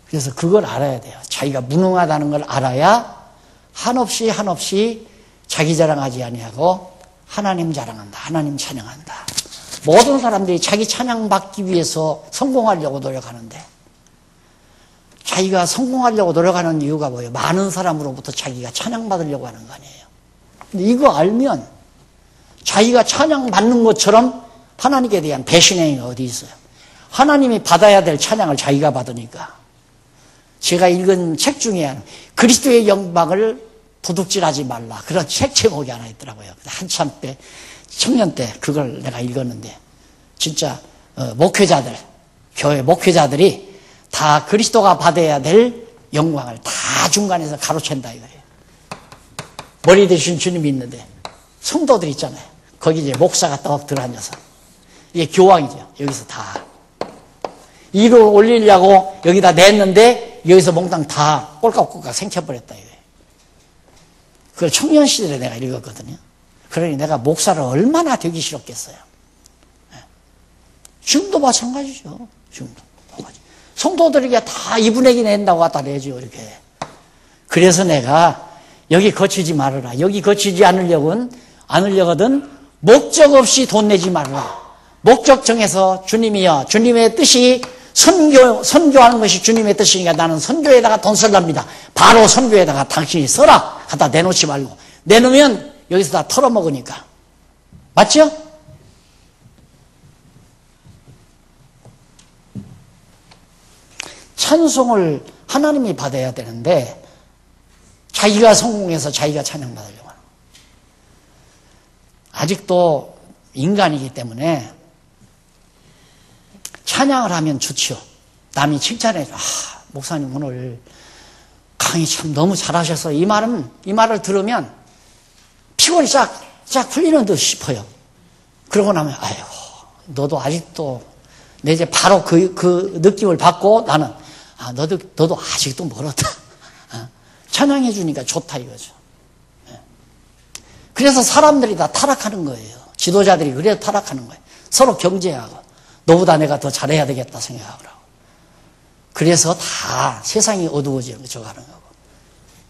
그래서 그걸 알아야 돼요. 자기가 무능하다는 걸 알아야 한없이 자기 자랑하지 아니하고 하나님 자랑한다. 하나님 찬양한다. 모든 사람들이 자기 찬양받기 위해서 성공하려고 노력하는데 자기가 성공하려고 노력하는 이유가 뭐예요? 많은 사람으로부터 자기가 찬양받으려고 하는 거 아니에요. 근데 이거 알면 자기가 찬양받는 것처럼 하나님께 대한 배신행위가 어디 있어요? 하나님이 받아야 될 찬양을 자기가 받으니까. 제가 읽은 책 중에 그리스도의 영광을 도둑질하지 말라. 그런 책 제목이 하나 있더라고요. 한참 때, 청년 때 그걸 내가 읽었는데 진짜 목회자들, 교회 목회자들이 다 그리스도가 받아야 될 영광을 다 중간에서 가로챈다 이거예요. 머리 대신 주님이 있는데 성도들 있잖아요. 거기 이제 목사가 떡 들어앉아서 이게 교황이죠. 여기서 다 위로 올리려고 여기다 냈는데 여기서 몽땅 다 꼴깍꼴깍 생겨버렸다 이거예요. 그걸 청년 시절에 내가 읽었거든요. 그러니 내가 목사를 얼마나 되기 싫었겠어요. 지금도 마찬가지죠. 지금도 마찬가지. 성도들에게 다 이분에게 낸다고 갖다 내죠 이렇게. 그래서 내가 여기 거치지 말아라. 여기 거치지 않으려거든 목적 없이 돈 내지 말아라. 목적 정해서 주님이여 주님의 뜻이 선교하는 것이 주님의 뜻이니까 나는 선교에다가 돈 쓸랍니다. 바로 선교에다가 당신이 써라. 갖다 내놓지 말고. 내놓으면 여기서 다 털어먹으니까. 맞죠? 찬송을 하나님이 받아야 되는데 자기가 성공해서 자기가 찬양받으려고 하는 거예요. 아직도 인간이기 때문에 찬양을 하면 좋죠. 남이 칭찬해줘. 목사님 오늘 강의 참 너무 잘하셔서 이 말을 들으면 피곤이 쫙 풀리는 듯 싶어요. 그러고 나면 아이고 너도 아직도 내 이제 바로 그 느낌을 받고 나는 너도 아직도 멀었다. 찬양해 주니까 좋다 이거죠. 그래서 사람들이 다 타락하는 거예요. 지도자들이 그래서 타락하는 거예요. 서로 경쟁하고 너보다 내가 더 잘해야 되겠다 생각하고 그래서 다 세상이 어두워지는 가는 거고.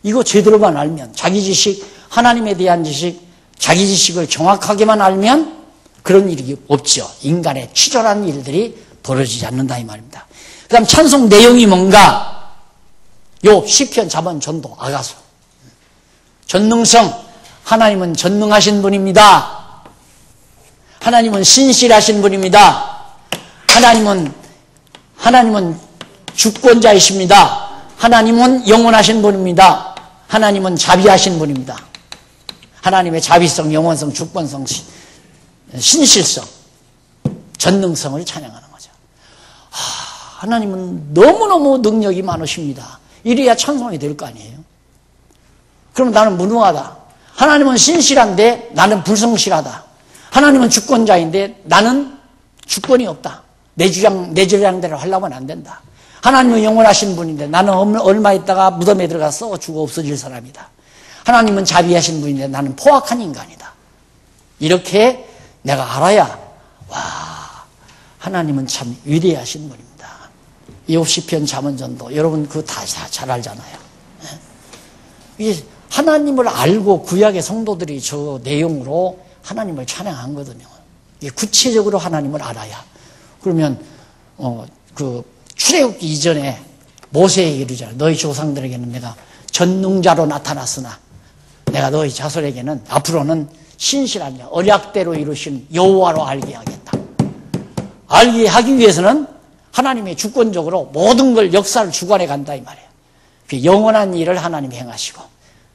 이거 제대로만 알면 자기 지식, 하나님에 대한 지식, 자기 지식을 정확하게만 알면 그런 일이 없죠. 인간의 치졸한 일들이 벌어지지 않는다 이 말입니다. 그 다음 찬송 내용이 뭔가? 요 시편, 잠언, 전도, 아가서. 전능성, 하나님은 전능하신 분입니다. 하나님은 신실하신 분입니다. 하나님은 주권자이십니다. 하나님은 영원하신 분입니다. 하나님은 자비하신 분입니다. 하나님의 자비성, 영원성, 주권성, 신실성, 전능성을 찬양하는 거죠. 하나님은 너무너무 능력이 많으십니다. 이래야 찬송이 될 거 아니에요. 그러면 나는 무능하다. 하나님은 신실한데 나는 불성실하다. 하나님은 주권자인데 나는 주권이 없다. 내 주량대로 하려면 안 된다. 하나님은 영원하신 분인데 나는 얼마 있다가 무덤에 들어가서 죽어 없어질 사람이다. 하나님은 자비하신 분인데 나는 포악한 인간이다. 이렇게 내가 알아야 하나님은 참 위대하신 분입니다. 이홉 시편, 잠언, 전도 여러분 그거 다 잘 알잖아요. 이게 하나님을 알고 구약의 성도들이 저 내용으로 하나님을 찬양한 거거든요. 이게 구체적으로 하나님을 알아야. 그러면 출애굽기 이전에 모세에게 이르잖아요. 너희 조상들에게는 내가 전능자로 나타났으나 내가 너희 자손에게는 앞으로는 신실한 자, 언약대로 이루신 여호와로 알게 하겠다. 알게 하기 위해서는 하나님의 주권적으로 모든 걸 역사를 주관해 간다 이 말이에요. 그 영원한 일을 하나님이 행하시고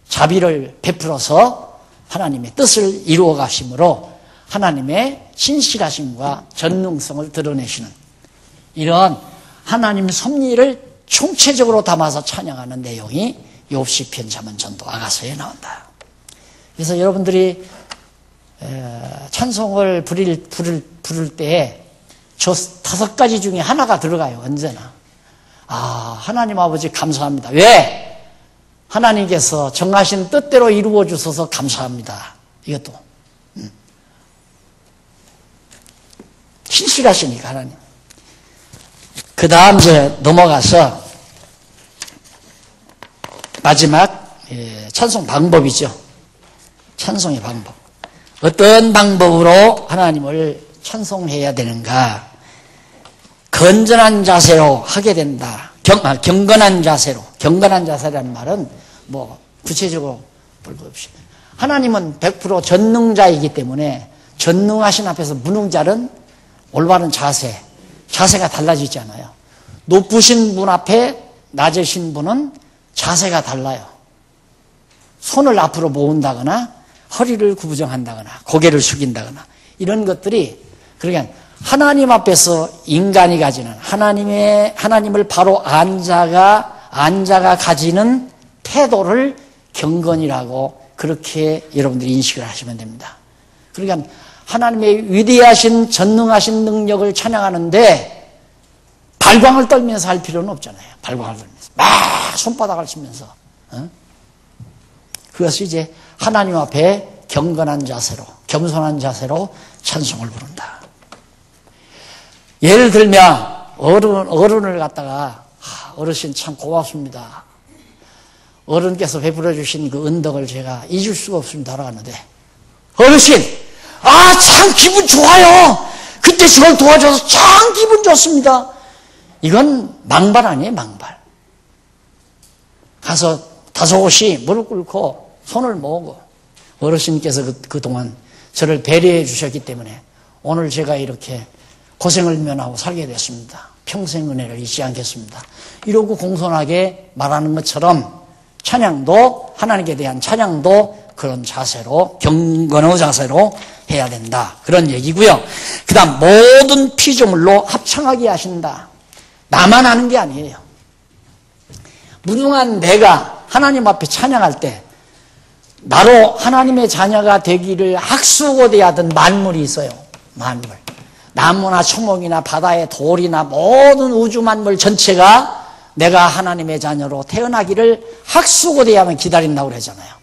자비를 베풀어서 하나님의 뜻을 이루어 가심으로 하나님의 신실하심과 전능성을 드러내시는 이런 하나님의 섭리를 총체적으로 담아서 찬양하는 내용이 욥 시편 잠언 전도 아가서에 나온다. 그래서 여러분들이 찬송을 부를 때에 저 5가지 중에 하나가 들어가요. 언제나. 하나님 아버지 감사합니다. 왜? 하나님께서 정하신 뜻대로 이루어 주셔서 감사합니다. 이것도 신실하시니까 하나님. 그 다음 이제 넘어가서 마지막 찬송 방법이죠. 찬송의 방법. 어떤 방법으로 하나님을 찬송해야 되는가? 건전한 자세로 하게 된다. 경건한 자세로. 경건한 자세라는 말은 뭐 구체적으로 볼 것 없이 하나님은 100% 전능자이기 때문에 전능하신 앞에서 무능자는 올바른 자세가 달라지잖아요. 높으신 분 앞에 낮으신 분은 자세가 달라요. 손을 앞으로 모은다거나 허리를 구부정한다거나 고개를 숙인다거나 이런 것들이 그러니까 하나님 앞에서 인간이 가지는 하나님을 바로 안 자가 가지는 태도를 경건이라고 그렇게 여러분들이 인식을 하시면 됩니다. 그러니까 하나님의 위대하신 전능하신 능력을 찬양하는데 발광을 떨면서 할 필요는 없잖아요. 발광을 떨면서 막 손바닥을 치면서 그것이 이제 하나님 앞에 경건한 자세로 겸손한 자세로 찬송을 부른다. 예를 들면 어른을 갖다가 어르신 참 고맙습니다. 어른께서 베풀어 주신 그 은덕을 제가 잊을 수가 없습니다. 알아갔는데 어르신 참 기분 좋아요. 그때 저를 도와줘서 참 기분 좋습니다. 이건 망발 아니에요. 망발. 가서 다소곳이 무릎 꿇고 손을 모으고 어르신께서 그동안 저를 배려해 주셨기 때문에 오늘 제가 이렇게 고생을 면하고 살게 됐습니다. 평생 은혜를 잊지 않겠습니다. 이러고 공손하게 말하는 것처럼 찬양도 하나님께 대한 찬양도 그런 자세로 경건의 자세로 해야 된다. 그런 얘기고요. 그 다음 모든 피조물로 합창하게 하신다. 나만 하는 게 아니에요. 무능한 내가 하나님 앞에 찬양할 때 나로 하나님의 자녀가 되기를 학수고대하던 만물이 있어요. 만물. 나무나 초목이나 바다의 돌이나 모든 우주 만물 전체가 내가 하나님의 자녀로 태어나기를 학수고대하면 기다린다고 그러잖아요.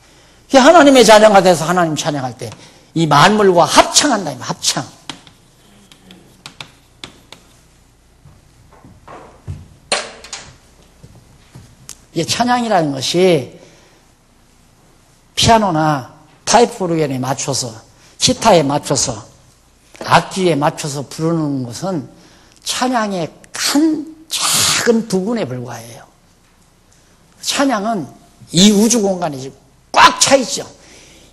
하나님의 자녀가 돼서 하나님 찬양할 때 이 만물과 합창한다. 합창. 이 찬양이라는 것이 피아노나 파이프 오르겐에 맞춰서 기타에 맞춰서 악기에 맞춰서 부르는 것은 찬양의 한 작은 부분에 불과해요. 찬양은 이 우주 공간에 꽉 차 있죠.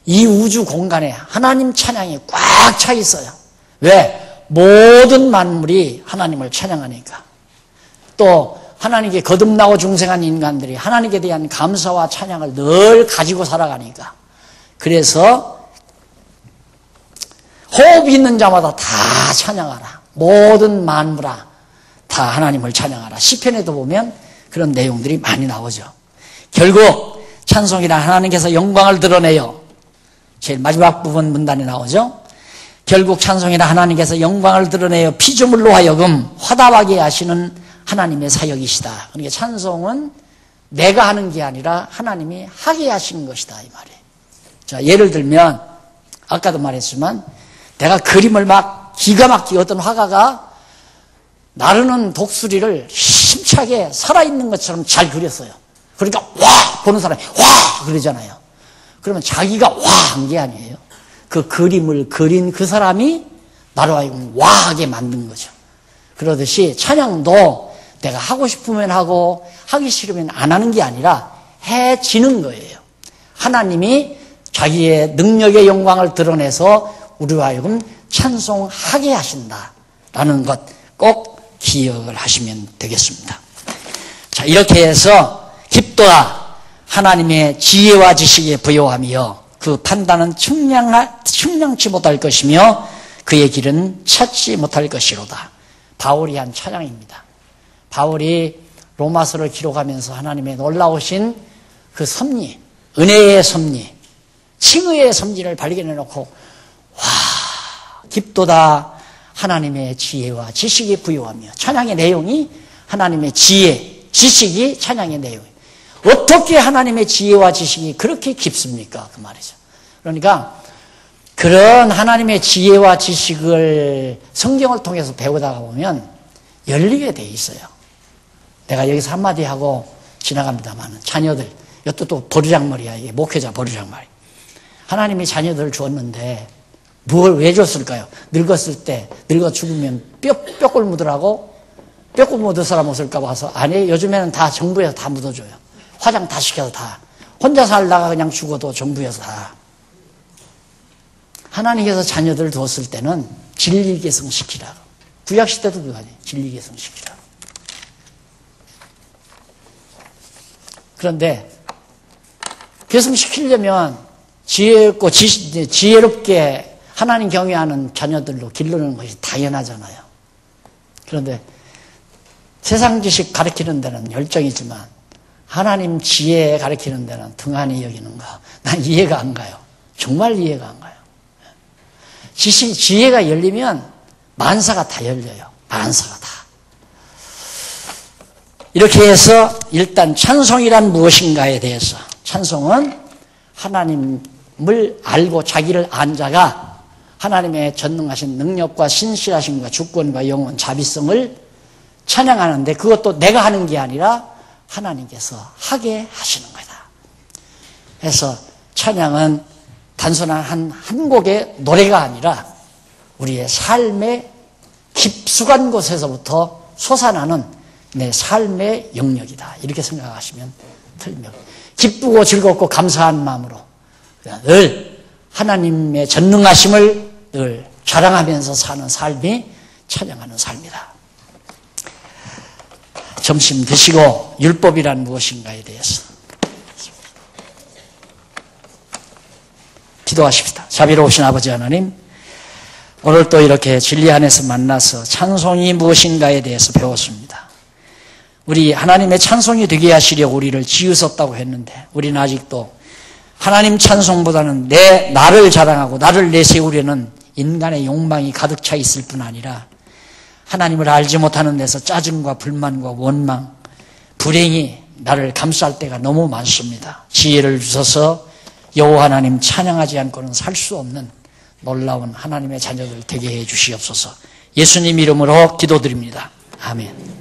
이 우주 공간에 하나님 찬양이 꽉 차 있어요. 왜? 모든 만물이 하나님을 찬양하니까. 또 하나님께 거듭나고 중생한 인간들이 하나님께 대한 감사와 찬양을 늘 가지고 살아가니까. 그래서 호흡이 있는 자마다 다 찬양하라. 모든 만물아 다 하나님을 찬양하라. 시편에도 보면 그런 내용들이 많이 나오죠. 결국 찬송이란 하나님께서 영광을 드러내요. 제일 마지막 부분 문단에 나오죠. 결국 찬송이란 하나님께서 영광을 드러내어 피조물로 하여금 화답하게 하시는 하나님의 사역이시다. 그러니까 찬송은 내가 하는 게 아니라 하나님이 하게 하시는 것이다 이 말이에요. 자, 예를 들면 아까도 말했지만 내가 그림을 막 기가 막히게 어떤 화가가 나르는 독수리를 힘차게 살아있는 것처럼 잘 그렸어요. 그러니까 와 보는 사람이 와 그러잖아요. 그러면 자기가 와 한 게 아니에요. 그 그림을 그린 그 사람이 나로 하여금 와하게 만든 거죠. 그러듯이 찬양도 내가 하고 싶으면 하고 하기 싫으면 안 하는 게 아니라 해지는 거예요. 하나님이 자기의 능력의 영광을 드러내서 우리와 하여금 찬송하게 하신다라는 것 꼭 기억을 하시면 되겠습니다. 자, 이렇게 해서 깊도다 하나님의 지혜와 지식에 부요하며 그 판단은 측량치 못할 것이며 그의 길은 찾지 못할 것이로다. 바울이 한 찬양입니다. 바울이 로마서를 기록하면서 하나님의 놀라우신 그 섭리, 은혜의 섭리, 칭의의 섭리를 발견해놓고 와, 깊도다 하나님의 지혜와 지식이 부요하며. 찬양의 내용이 하나님의 지혜, 지식이 찬양의 내용이에요. 어떻게 하나님의 지혜와 지식이 그렇게 깊습니까? 그 말이죠. 그러니까 그런 하나님의 지혜와 지식을 성경을 통해서 배우다가 보면 열리게 돼 있어요. 내가 여기서 한마디 하고 지나갑니다만 자녀들, 이것도 또 버르장머리야. 이게 목회자 버르장머리. 하나님이 자녀들을 주었는데 뭘 왜 줬을까요? 늙었을 때, 늙어 죽으면 뼈골 묻으라고? 뼈골 묻을 사람 없을까 봐서. 아니, 요즘에는 다 정부에서 다 묻어줘요. 화장 다 시켜서 다. 혼자 살다가 그냥 죽어도 정부에서 다. 하나님께서 자녀들을 두었을 때는 진리 계승시키라고. 구약시대도 그거 아니에요. 진리 계승시키라고. 그런데 계승시키려면 지혜롭고 지혜롭게 하나님 경외하는 자녀들로 기르는 것이 당연하잖아요. 그런데 세상 지식 가르치는 데는 열정이지만 하나님 지혜 가르치는 데는 등한히 여기는 거. 난 이해가 안 가요. 정말 이해가 안 가요. 지혜가 열리면 만사가 다 열려요. 만사가 다. 이렇게 해서 일단 찬송이란 무엇인가에 대해서, 찬송은 하나님을 알고 자기를 안 자가 하나님의 전능하신 능력과 신실하심과 주권과 영원 자비성을 찬양하는데, 그것도 내가 하는 게 아니라 하나님께서 하게 하시는 거다. 그래서 찬양은 단순한 한 곡의 노래가 아니라 우리의 삶의 깊숙한 곳에서부터 솟아나는 내 삶의 영역이다. 이렇게 생각하시면 틀림없습니다. 기쁘고 즐겁고 감사한 마음으로 늘 하나님의 전능하심을 늘 자랑하면서 사는 삶이 찬양하는 삶이다. 점심 드시고 율법이란 무엇인가에 대해서 기도하십시다. 자비로우신 아버지 하나님, 오늘 또 이렇게 진리 안에서 만나서 찬송이 무엇인가에 대해서 배웠습니다. 우리 하나님의 찬송이 되게 하시려고 우리를 지으셨다고 했는데 우리는 아직도 하나님 찬송보다는 나를 자랑하고 나를 내세우려는 인간의 욕망이 가득 차 있을 뿐 아니라 하나님을 알지 못하는 데서 짜증과 불만과 원망, 불행이 나를 감쌀 때가 너무 많습니다. 지혜를 주셔서 여호와 하나님 찬양하지 않고는 살 수 없는 놀라운 하나님의 자녀들 되게 해 주시옵소서. 예수님 이름으로 기도드립니다. 아멘.